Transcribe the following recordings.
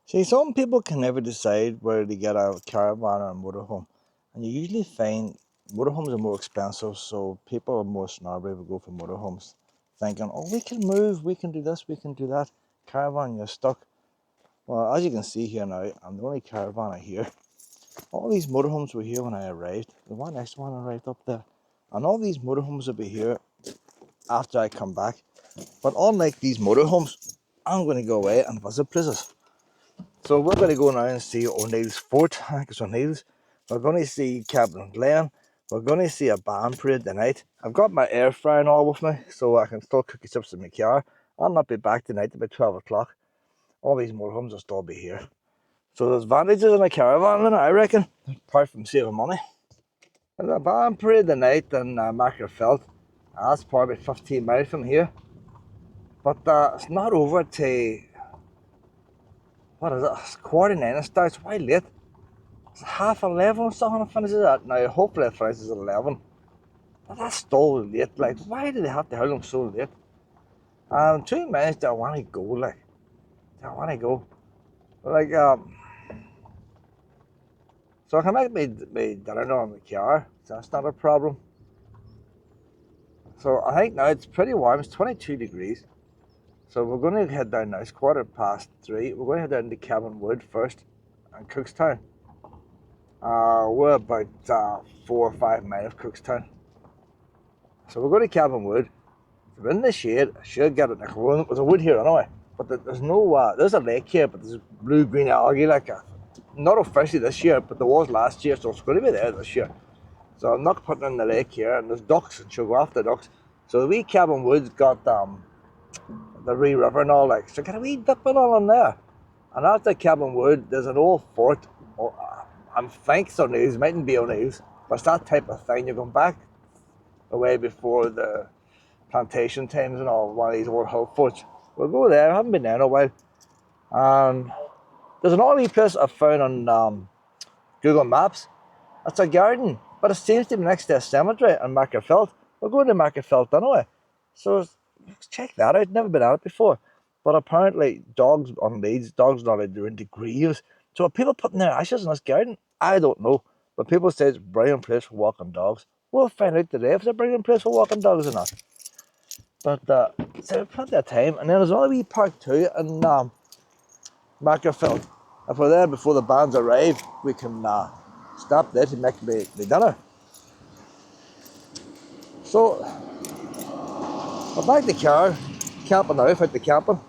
See, some people can never decide whether to get a caravan or a motorhome. And you usually find motorhomes are more expensive, so people are more snobby will go for motorhomes, thinking, oh, we can move, we can do this, we can do that. Caravan, you're stuck. Well, as you can see here now, I'm the only caravan here. All these motorhomes were here when I arrived. The one next one arrived up there. And all these motorhomes will be here after I come back. But unlike these motorhomes, I'm going to go away and visit places. So we're going to go now and see O'Neill's Fort. I think it's O'Neill's. We're going to see Captain Glen. We're going to see a band parade tonight. I've got my air fryer and all with me, so I can still cook chips in my car. I'll not be back tonight about 12 o'clock. All these motorhomes will still be here. So there's advantages in a caravan, I reckon, apart from saving money. There's a band parade tonight in Mackerfelt. That's probably 15 miles from here. But it's not over till, what is it, it's 9:15 it starts. Why late? It's 11:30 or something it finishes at. Now hopefully it finishes at 11. But that's still late. Like, why do they have to hold them so late? 2 minutes, do I want to go, like. Do I want to go? Like, so I can make my dinner on the car, so that's not a problem. So I think now it's pretty warm, it's 22 degrees. So we're going to head down now, it's 3:15. We're going to head down to Cabin Wood first, and Cookstown. We're about 4 or 5 miles of Cookstown. So we're going to Cabin Wood. We're in the shade, I should get it. There's a wood here anyway, but there's no, there's a lake here, but there's blue-green algae like a, not officially this year, but there was last year, so it's going to be there this year. So I'm not putting in the lake here, and there's ducks, and she'll go after ducks. So the wee Cabin Wood's got the wee river and all, like, so get a wee dip and all in there. And after Cabin Wood, there's an old fort. I think it's O'Neill's, it mightn't be O'Neill's, but it's that type of thing. You're going back away before the plantation times and all, one of these old hill forts. We'll go there, I haven't been there in a while. And there's an old place I found on Google Maps. It's a garden, but it seems to be next to a cemetery in Mackerfelt. We're going to Mackerfelt anyway. So check that out, never been at it before. But apparently dogs on leads, dogs not allowed to go into graves. So are people putting their ashes in this garden? I don't know. But people say it's a brilliant place for walking dogs. We'll find out today if it's a brilliant place for walking dogs or not. But so plenty of time. And then there's another wee park too in Mackerfelt. If we're there before the bands arrive, we can stop there to make the dinner. So we're back to the car, camping now, out the camping.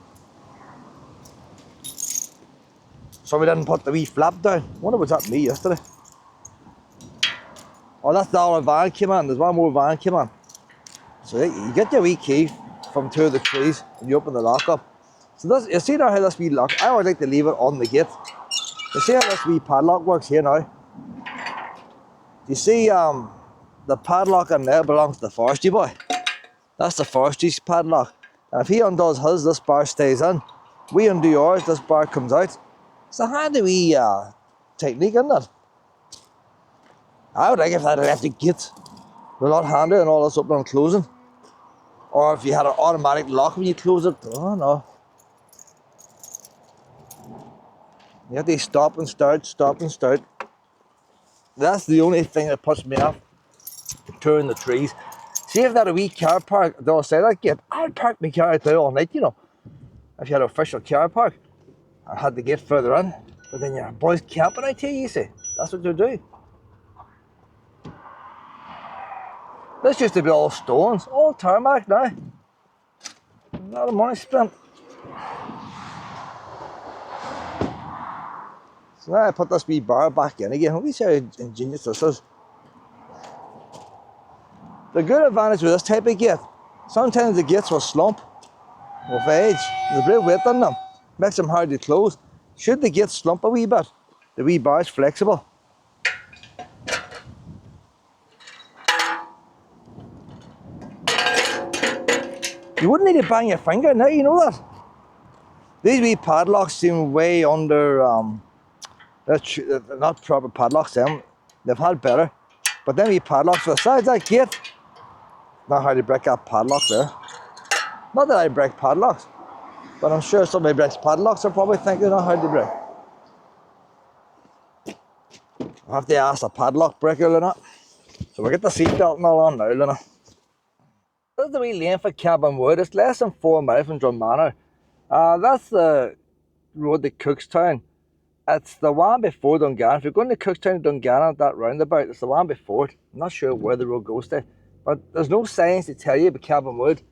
So we didn't put the wee flap down. I wonder what's happened to me yesterday. Oh, that's the other van came in. There's one more van came in. So you get your wee key from two of the trees and you open the lock up. So this, you see now how this wee lock, I always like to leave it on the gate. You see how this wee padlock works here now? You see the padlock in there belongs to the forestry boy. That's the forestry's padlock. And if he undoes his, this bar stays in. We undo yours, this bar comes out. It's a handy wee technique, isn't it? I would like if I had left the gate a lot handier and all this opening and closing. Or if you had an automatic lock when you close it. Oh no. You have to stop and start, stop and start. That's the only thing that puts me off touring the trees. See if they had a wee car park at the other side of that gate, I'd park my car out there all night, you know. If you had an official car park, I had the gate further in. But then your boys camping out here, you see. That's what they do. This used to be all stones, all tarmac now. A lot of money spent. So now I put this wee bar back in again. We see how ingenious this is. The good advantage with this type of gate, sometimes the gates will slump with age. There's a bit of weight on them. Makes them hard to close. Should the gate slump a wee bit, the wee bar is flexible. You wouldn't need to bang your finger now, you know that. These wee padlocks seem way under, they're not proper padlocks, them. They've had better. But then wee padlocks for the sides of that gate, not hard to break that padlock there. Not that I break padlocks, but I'm sure somebody breaks padlocks are probably thinking they're not hard to break. I have to ask the padlock breaker, Luna. So we'll get the seatbelt and all on now, Luna. This is the wee lane for Cabin Wood. It's less than 4 miles from Drummanor. That's the road to Cookstown. It's the one before Dungannon. If you're going to Cookstown to Dungannon, that roundabout, it's the one before it. I'm not sure where the road goes to, but there's no signs to tell you about Cabin Wood.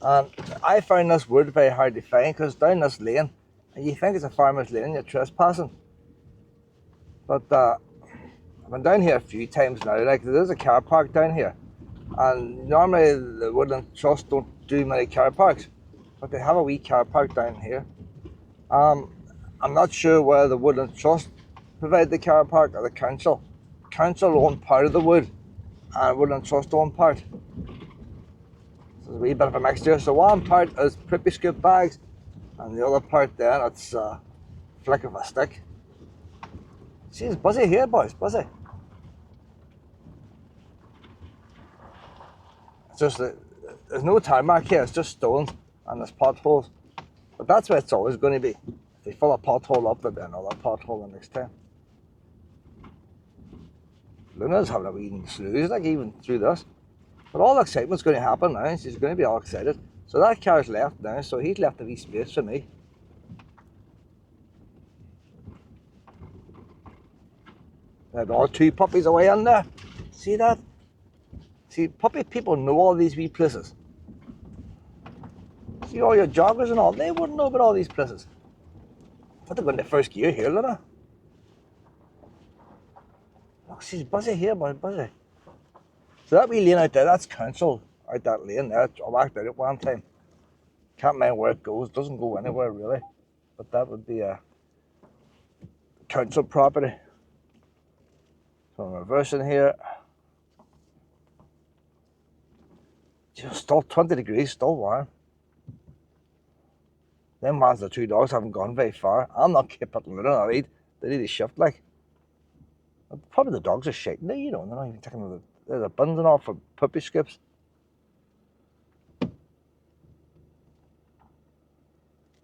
And I found this wood very hard to find because down this lane, and you think it's a farmer's lane, you're trespassing. But I've been down here a few times now. Like, there's a car park down here, and normally the Woodland Trust don't do many car parks, but they have a wee car park down here. I'm not sure whether the Woodland Trust provide the car park or the council. Council own part of the wood, and Woodland Trust own part. So there's a wee bit of a mixture. So one part is prippy scoop bags, and the other part then it's a flick of a stick. See, it's busy here, boys, busy. It's just that there's no tarmac here, it's just stones and there's potholes. But that's where it's always going to be. If they fill a pothole up, there'll be another pothole the next time. Luna's having a wee snooze, like, even through this. But all the excitement's going to happen now, she's going to be all excited. So that car's left now, so he's left a wee space for me. There's all 2 puppies away in there. See that? See, puppy people know all these wee places. See all your joggers and all, they wouldn't know about all these places. But they're going to first gear here, Luna. Look, she's busy here, boy, busy. So that wee lane out there, that's council out that lane there. I walked out it one time. Can't mind where it goes, doesn't go anywhere really. But that would be a council property. So I'm reversing here. Still 20 degrees, still warm. Them ones, the 2 dogs haven't gone very far. I'm not keeping Luna on eat. They need to shift, like. Probably the dogs are shaking. They, you know, they're not even taking the bins and all for puppy skips.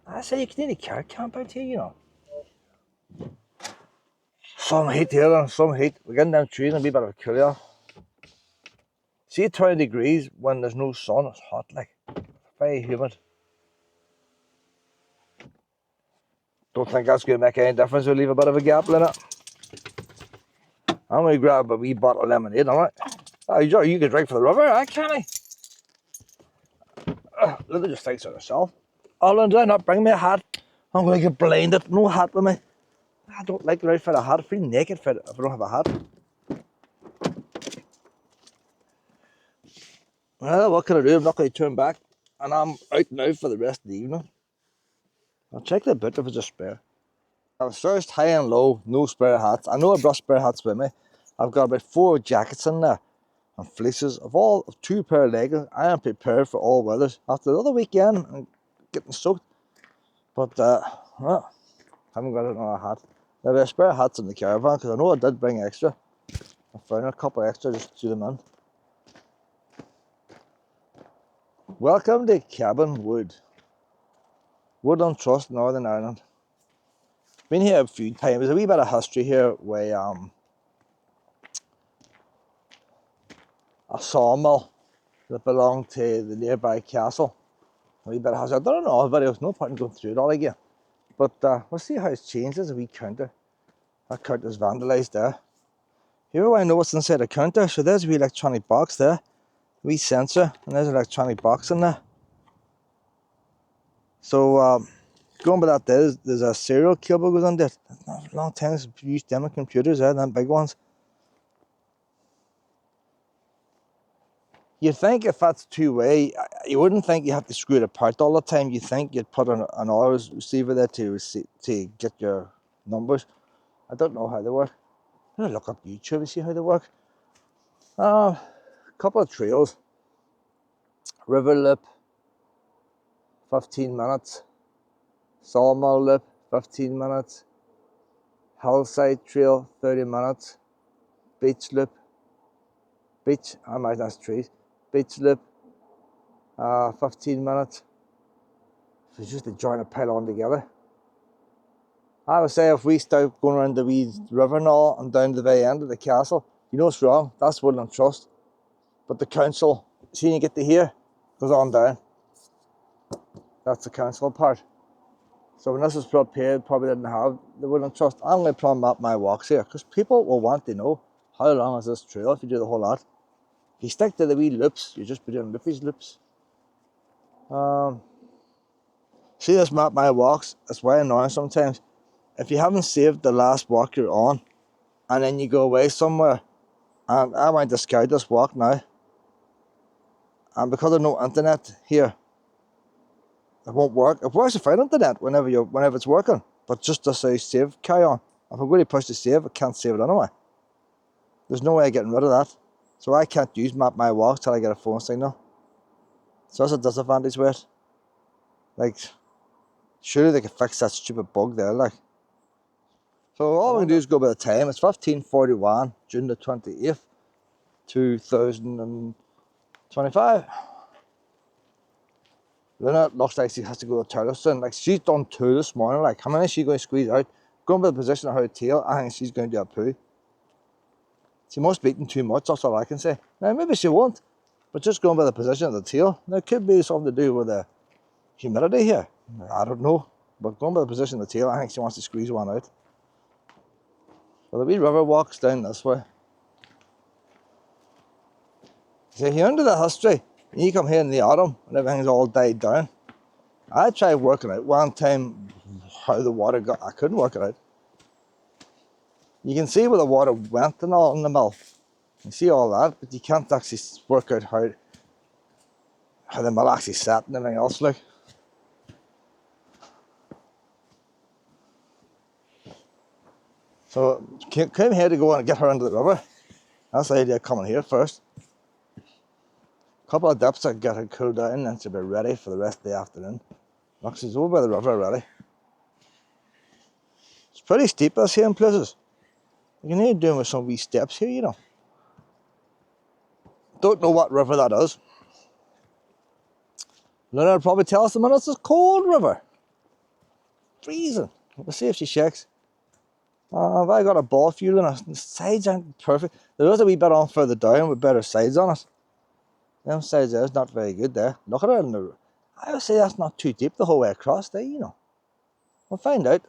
I say you can need a car camp out here, you know. Some heat here, some heat. We're getting down trees and a wee bit of a cool off. See, 20 degrees when there's no sun, it's hot, like. Very humid. Don't think that's going to make any difference. We'll leave a bit of a gap in it. I'm going to grab a wee bottle of lemonade, alright? Oh, you can drink for the river, can't I? Lily just thinks of herself. Oh, Lynn, did I not bring me a hat? I'm going to get blinded. No hat with me. I don't like the outfit of a hat. I feel naked if I don't have a hat. Well, what can I do? I'm not going to turn back. And I'm out now for the rest of the evening. I'll check the boot if it's a spare. I've searched high and low, no spare hats. I know I brought spare hats with me. I've got about 4 jackets in there and fleeces of 2 pair of leggings. I am prepared for all weathers. After the other weekend, I'm getting soaked. But, well, I haven't got another hat. There are spare hats in the caravan because I know I did bring extra. I found a couple extra just to them in. Welcome to Cabin Wood. Woodland Trust, Northern Ireland. Been here a few times. There's a wee bit of history here where a sawmill that belonged to the nearby castle. A wee bit of history. I don't know all about it. There's no point in going through it all again. But we'll see how it's changed. There's a wee counter. That counter's vandalised there. Here I know what's inside the counter. So there's a wee electronic box there. A wee sensor. And there's an electronic box in there. So going by that, there's a serial cable goes on there. A long time since we used them on computers, them big ones. You'd think if that's 2-way, you wouldn't think you have to screw it apart all the time. You'd think you'd put an auto receiver there to get your numbers. I don't know how they work. I'm gonna look up YouTube and see how they work. A couple of trails. River Lip, 15 minutes. Sawmill Lip, 15 minutes. Hillside Trail, 30 minutes. Beach Loop. I might that's trees. Beach Loop, 15 minutes. So it's just to join a pile on together. I would say if we start going around the wee river and all and down to the very end of the castle, you know what's wrong? That's Woodland Trust. But the council, see, you get to here, goes on down. That's the council part. So when this was put up here, it probably didn't have the Woodland Trust. I'm going to try and map my walks here because people will want to know how long is this trail if you do the whole lot. If you stick to the wee loops, you just be doing loopy's loops. See this map my walks? It's way annoying sometimes. If you haven't saved the last walk you're on, and then you go away somewhere, and I went to scout this walk now, and because of no internet here, it won't work. It works without internet whenever it's working, but just to say save, carry on. If I'm going to push to save, I can't save it anyway. There's no way of getting rid of that. So I can't use map my walks till I get a phone signal. So that's a disadvantage with it. Like, surely they could fix that stupid bug there, like. So all we can do is go by the time. It's 15:41, June the 28th, 2025. Luna looks like she has to go to the toilet soon. Like, she's done 2 this morning. Like, how many is she going to squeeze out? Going by the position of her tail, I think she's going to do a poo. She must be eating too much, that's all I can say. Now, maybe she won't, but just going by the position of the tail. Now, it could be something to do with the humidity here. I don't know. But going by the position of the tail, I think she wants to squeeze one out. Well, the wee river walks down this way. See, here under the history, you come here in the autumn and everything's all died down. I tried working out one time how the water got, I couldn't work it out. You can see where the water went and all in the mill. You can see all that, but you can't actually work out how the mill actually sat and everything else, like. So, came here to go and get her into the river. That's the idea, coming here first. A couple of dips I get her cooled down and she'll be ready for the rest of the afternoon. Look, she's over by the river already. It's pretty steep this here in places. You can hear doing with some wee steps here, you know. Don't know what river that is. Luna will probably tell us in a minute. It's a cold river. Freezing. Let's see if she shakes. Have I got a ball fuel in it? The sides aren't perfect. There is a wee bit on further down with better sides on it. Them sides there is not very good there. Look at it in the... I would say that's not too deep the whole way across there, you know. We'll find out.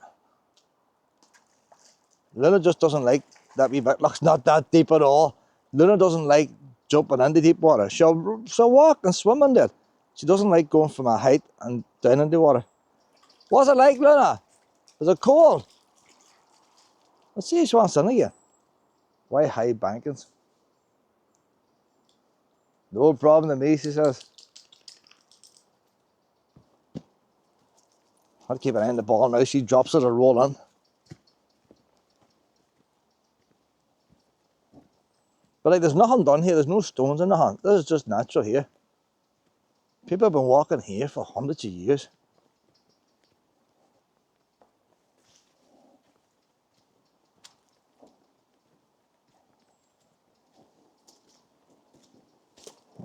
Luna just doesn't like that wee bit. Looks not that deep at all. Luna doesn't like jumping into deep water. She'll walk and swim in it. She doesn't like going from a height and down into water. What's it like, Luna? Is it cold? Let's see if she wants in again. Why high bankings? No problem to me, she says. I'll keep an eye on the ball now. She drops it or roll in. But like, there's nothing done here. There's no stones in the hand. This is just natural here. People have been walking here for hundreds of years.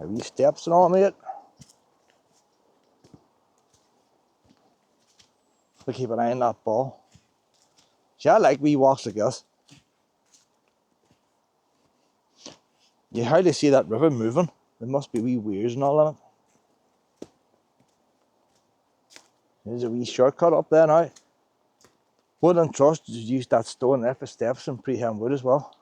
Wee steps and all, mate. We'll keep an eye on that ball. See, I like wee walks like this. You hardly see that river moving. There must be wee weirs and all in it. There's a wee shortcut up there now. Woodland Trust used that stone there for steps and pre-hem wood as well.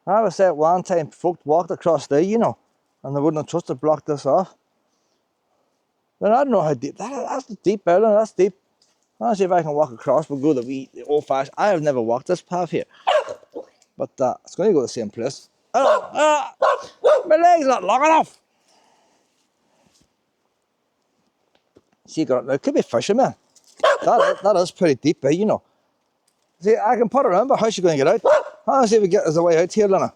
I would say at one time folk walked across there, you know, and they wouldn't have trusted to block this off. But I don't know how deep that's deep, Berlin, that's deep. I'll see if I can walk across. We'll go the old fashioned. I have never walked this path here, but it's going to go the same place. My leg's not long enough. See, got it now. It could be fishing, man. That is pretty deep, you know. See, I can put her in, but how's she going to get out? I'll see if we get us a way out here, Luna.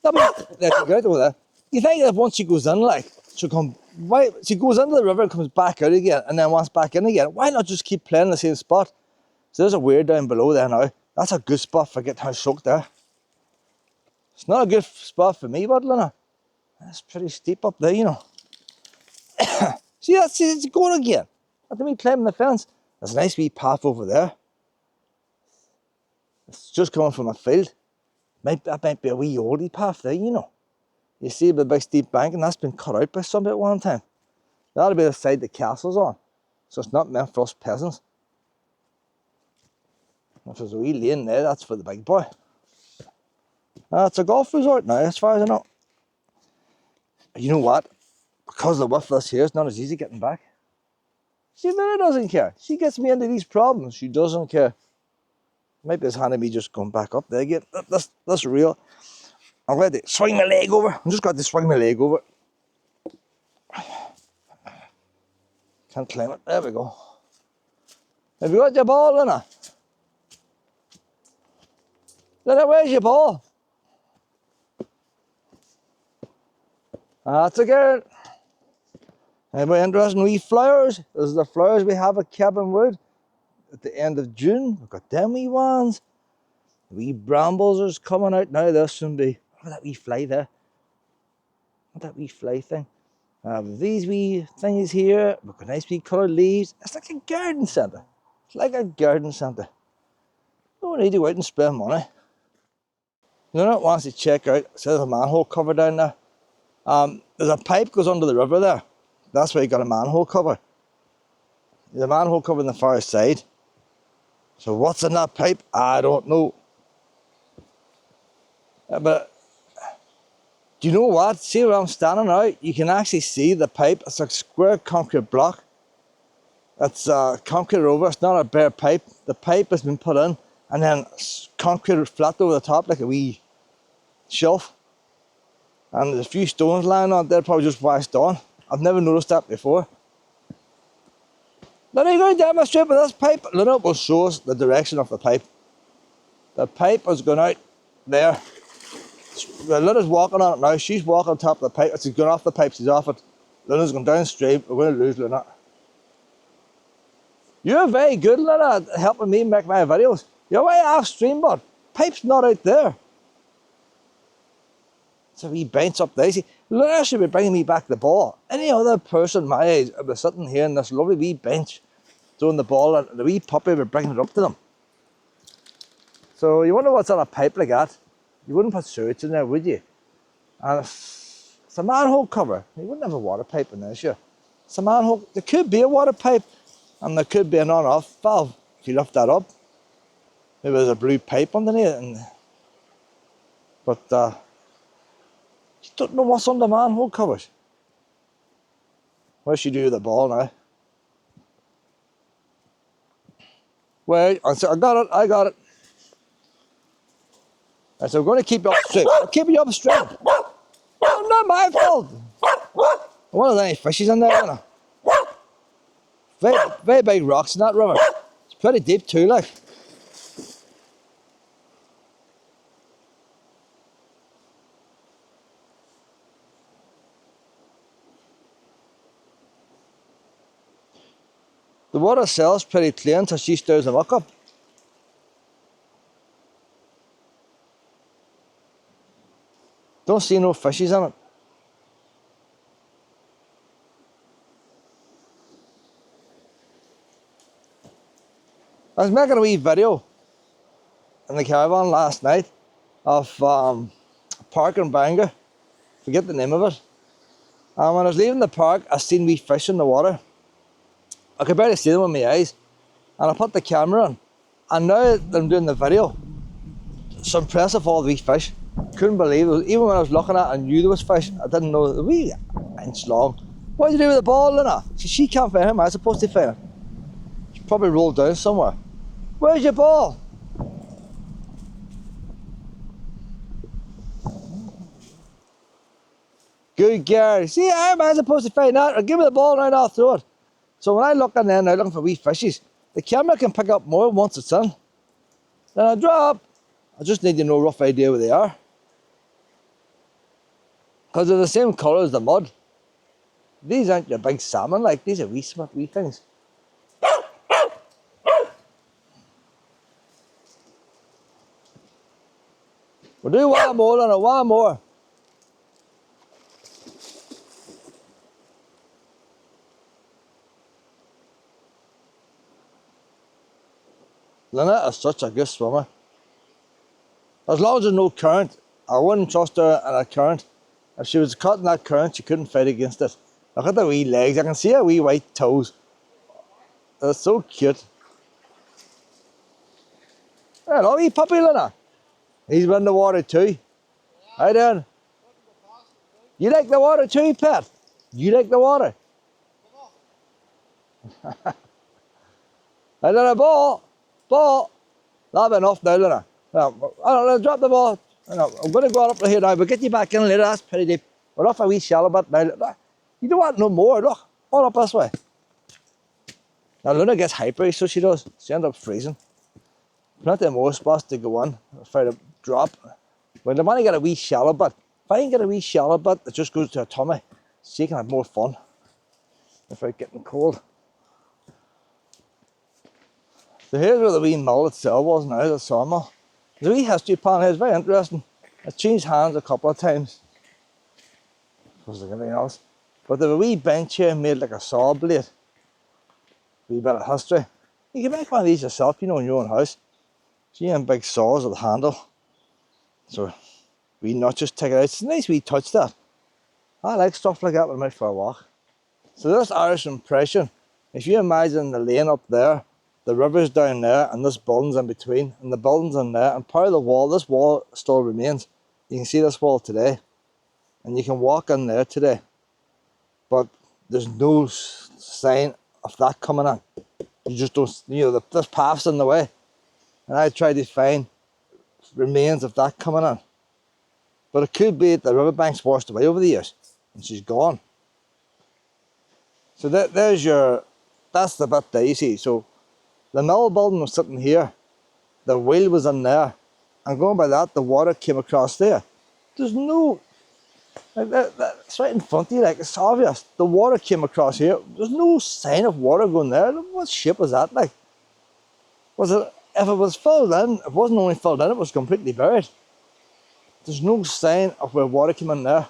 Let her get out over there. You think that once she goes in, like, she'll come, why, she goes into the river and comes back out again, and then wants back in again. Why not just keep playing the same spot? So there's a weir down below there now. That's a good spot for getting her soaked there. It's not a good spot for me, but Luna. That's pretty steep up there, you know. See, it's going again. After me climbing the fence, there's a nice wee path over there. It's just coming from a field. That might be a wee oldie path there, you know. You see the big steep bank, and that's been cut out by somebody at one time. That'll be the side the castle's on. So it's not meant for us peasants. If there's a wee lane there, that's for the big boy. It's a golf resort now, as far as I know. You know what? Because the width of this here, it's not as easy getting back. See, Luna doesn't care. She gets me into these problems. She doesn't care. Maybe it's handy me just going back up there again. That's real. I'm going to swing my leg over. I'm just got to swing my leg over. Can't climb it. There we go. Have you got your ball, Luna? Luna, where's your ball? That's a girl. Anybody interested in wee flowers? This is the flowers we have at Cabin Wood at the end of June. We've got them wee ones. The wee brambles are coming out now. This soon be. Look at that wee fly there. Look at that wee fly thing. These wee things here. We've got nice wee coloured leaves. It's like a garden centre. It's like a garden centre. Don't need to go out and spend money. You know what wants to check out? So there's a manhole cover down there. There's a pipe goes under the river there. That's where you got a manhole cover. There's a manhole cover on the far side. So what's in that pipe? I don't know. But do you know what? See where I'm standing now? You can actually see the pipe. It's a square concrete block. It's concrete over. It's not a bare pipe. The pipe has been put in and then concrete flat over the top like a wee shelf. And there's a few stones lying on it. They're probably just washed on. I've never noticed that before. Then you're going to demonstrate with this pipe. Luna will show us the direction of the pipe. The pipe is going out there. Luna's walking on it now. She's walking on top of the pipe. She's going off the pipe. She's off it. Luna's going downstream. We're going to lose Luna. You're very good, Luna, at helping me make my videos. You're way upstream, but pipe's not out there. It's a wee bench up there. See, Luna should be bringing me back the ball. Any other person my age would be sitting here on this lovely wee bench throwing the ball, and the wee puppy would be bringing it up to them. So you wonder what's on a pipe like that. You wouldn't put sewage in there, would you? And it's a manhole cover. You wouldn't have a water pipe in there, sure. It's a manhole. There could be a water pipe, and there could be an on-off valve if you lift that up. Maybe there's a blue pipe underneath. But you don't know what's on the manhole covers. What should you do with the ball now? Wait, I got it. Right, so we're going to keep you upstream. I'm keeping you upstream. Oh, not my fault. I wonder if there's any fishes in there. Very, very big rocks in that river. It's pretty deep too, like. The water cells pretty clear until she stirs the muck up. Don't see no fishes in it. I was making a wee video in the caravan last night of a park in Bangor. Forget the name of it. And when I was leaving the park, I seen wee fish in the water. I could barely see them with my eyes. And I put the camera on. And now that I'm doing the video, it's impressive, all the wee fish. Couldn't believe it. Even when I was looking at it, I knew there was fish. I didn't know they were wee inch long. What did you do with the ball, Luna? She can't find him. I was supposed to find him. She probably rolled down somewhere. Where's your ball? Good girl. See, I'm supposed to find that. Or give me the ball now and I'll throw it. So when I look in there now looking for wee fishes, the camera can pick up more once it's in. Then I drop. I just need to know a rough idea where they are. Because they're the same colour as the mud. These aren't your big salmon, like these are wee smart wee things. We'll do one more and one more. Lynette is such a good swimmer. As long as there's no current, I wouldn't trust her in a current. If she was caught in that current, she couldn't fight against it. Look at the wee legs. I can see her wee white toes. They're so cute. Hello, wee puppy, Lynette. He's in the water too. Hi there. You like the water too, pet? You like the water? I done a ball. Ball. That'll be enough now, Lynette. I'll drop the ball. I'm going to go up here now, but get you back in later. That's pretty deep. We're off a wee shallow bit now. You don't want no more. Look, all up this way. Now, Luna gets hyper, so she does. She ends up freezing. Plenty more spots to go on. If I drop. When the man get a wee shallow bit, if I can get a wee shallow bit, it just goes to her tummy. She can have more fun without getting cold. So here's where the wee mill itself was now, the sawmill. The wee history pan here is very interesting. It's changed hands a couple of times. Was like anything else. But there's a wee bench here made like a saw blade. Wee bit of history. You can make one of these yourself, you know, in your own house. See them big saws with a handle. So we not just take it out. It's a nice wee touch that. I like stuff like that when I'm out for a walk. So this Irish impression, if you imagine the lane up there, the river's down there, and this building's in between, and the building's in there, and part of the wall, this wall still remains. You can see this wall today, and you can walk in there today, but there's no sign of that coming in. You just don't, you know, this path's in the way, and I tried to find remains of that coming in. But it could be that the riverbank's washed away over the years, and she's gone. So there's your, that's the bit there, you see. So the mill building was sitting here, the wheel was in there, and going by that, the water came across there. There's no, like it's right in front of you, like it's obvious. The water came across here, there's no sign of water going there. What shape was that like? Was it, if it was filled in, it wasn't only filled in, it was completely buried. There's no sign of where water came in there.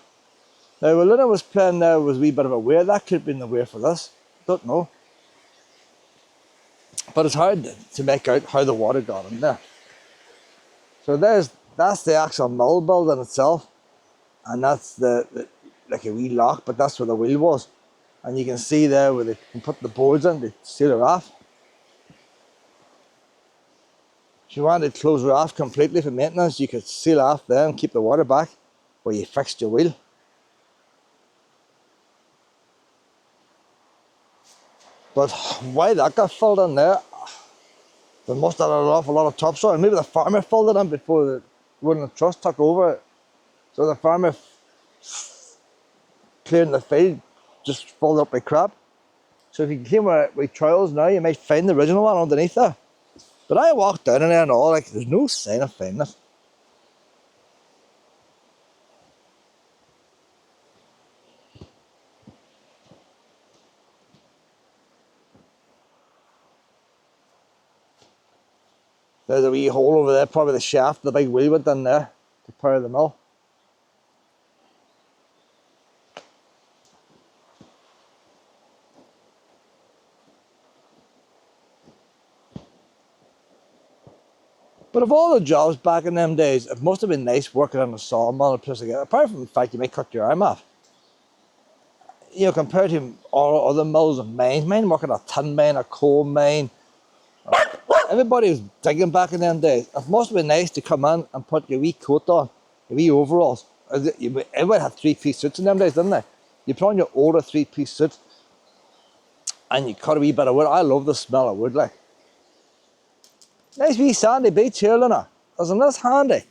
Now, when Luna was playing there was a wee bit of a weir. That could have been the weir for this. Don't know. But it's hard to make out how the water got in there. So that's the actual mill building itself. And that's the like a wee lock, but that's where the wheel was. And you can see there where they can put the boards in to seal it off. If you wanted to close it off completely for maintenance, you could seal off there and keep the water back where you fixed your wheel. But why that got filled in there, they must have had an awful lot of topsoil. Maybe the farmer filled it in before the Woodland Trust took over it. So the farmer clearing the field just filled up with crap. So if you came with trials now, you might find the original one underneath there. But I walked down in there and all, like, there's no sign of finding it. There's a wee hole over there, probably the shaft, the big wheel went in there to power the mill. But of all the jobs back in them days, it must have been nice working on a sawmill and place like that. Apart from the fact you might cut your arm off. You know, compared to all other mills and mines, mine working a tin mine, a coal mine. Everybody was digging back in them days. It must have been nice to come in and put your wee coat on, your wee overalls. Everybody had 3-piece suits in them days, didn't they? You put on your older 3-piece suit and you cut a wee bit of wood. I love the smell of wood, like. Nice wee sandy beach here, Luna. Isn't this handy?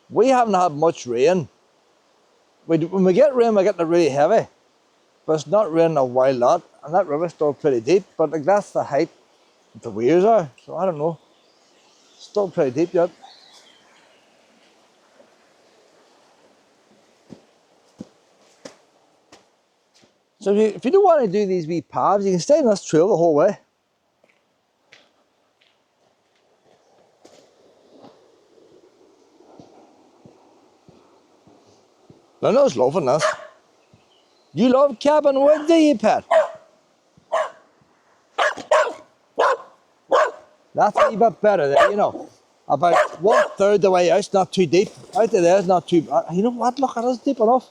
We haven't had much rain. When we get rain, we get it really heavy. But it's not raining a wild lot. And that river's still pretty deep. But like that's the height that the weirs are. So I don't know. Still pretty deep yet. So if you don't want to do these wee paths, you can stay on this trail the whole way. Luna's loving this. You love cabin wood, do you, pet? That's a wee bit better there, you know. About 1/3 the way out, it's not too deep. Out of there is not too bad. You know what? Look, it is deep enough.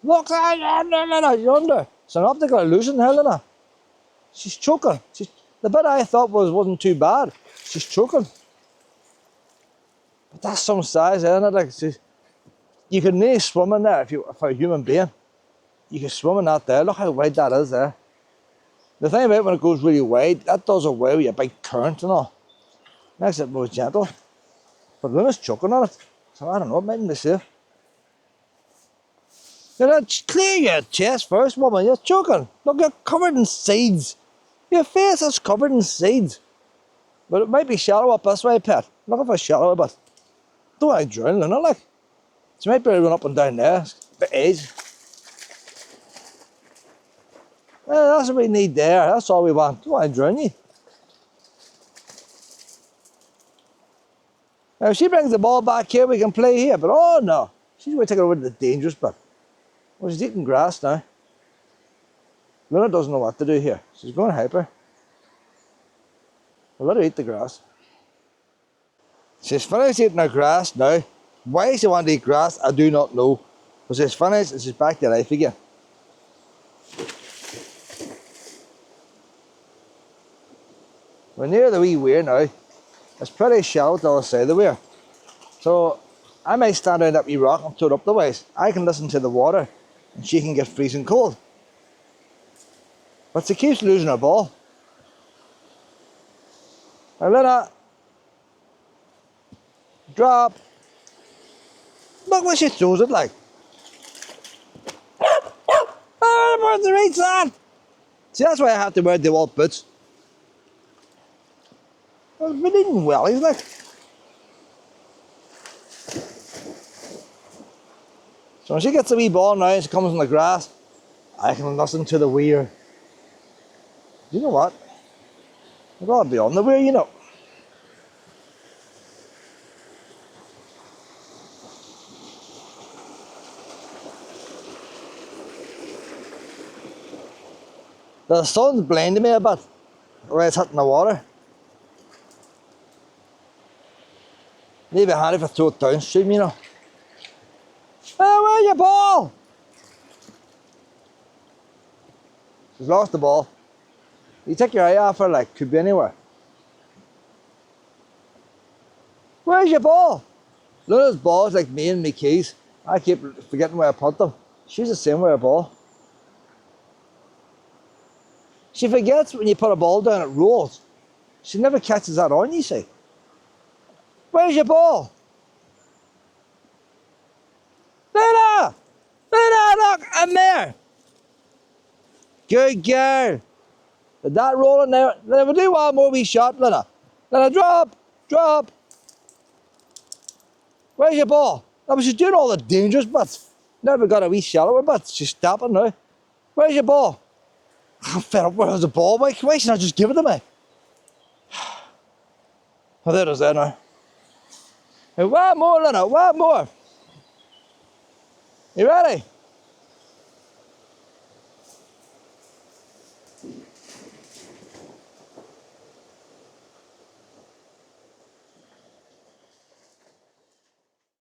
Look, you're under. It's an optical illusion, Helena. She's choking. The bit I thought wasn't too bad. She's choking. But that's some size, isn't it? Like, you could nearly swim in there if you're a human being. You can swim in that there. Look how wide that is there. The thing about it, when it goes really wide, that does away with a big current and all. Makes it more gentle. But Luna's choking on it. So I don't know, it mightn't be safe. You know, clear your chest first, woman. You're choking. Look, you're covered in seeds. Your face is covered in seeds. But it might be shallow up this way, pet. Look if it's shallow a bit. Don't want to drown, Luna, like. She might be run up and down there. The edge. Well, that's what we need there. That's all we want. Don't want to drown you. Now, if she brings the ball back here, we can play here. But oh no. She's going to take her over to the dangerous bit. Well, she's eating grass now. Luna doesn't know what to do here. She's going hyper. We'll let her eat the grass. She's finished eating her grass now. Why she wants to eat grass, I do not know. But she's finished and she's back to life again. We're near the wee weir now. It's pretty shallow to the other side of the weir. So I might stand on that wee rock and throw it up the ways. I can listen to the water and she can get freezing cold. But she keeps losing her ball. Now Luna, drop. Look where she throws it like. Ah, where's the reach that? See, that's why I have to wear the old boots. Well, we're eating well, isn't it? So when she gets the wee ball now and she comes on the grass, I can listen to the weir. You know what? I'd rather be on the weir, you know. The sun's blinding me a bit, the way it's hitting the water. Maybe handy if I throw it downstream, you know. Oh, where's your ball? She's lost the ball. You take your eye off her, like, could be anywhere. Where's your ball? Luna's ball is like me and my keys. I keep forgetting where I put them. She's the same with her ball. She forgets when you put a ball down, it rolls. She never catches that on, you see. Where's your ball? Luna! Luna, look, I'm there. Good girl. Did that roll in there? Luna, we'll do one more wee shot, Luna. Luna, drop, drop. Where's your ball? No, but she's doing all the dangerous bits. Never got a wee shallower bit. She's stopping now. Where's your ball? I'm fed up. Where's the ball? Why should I just give it to me? Oh, there it is there now. Hey, one more, Luna, one more. You ready?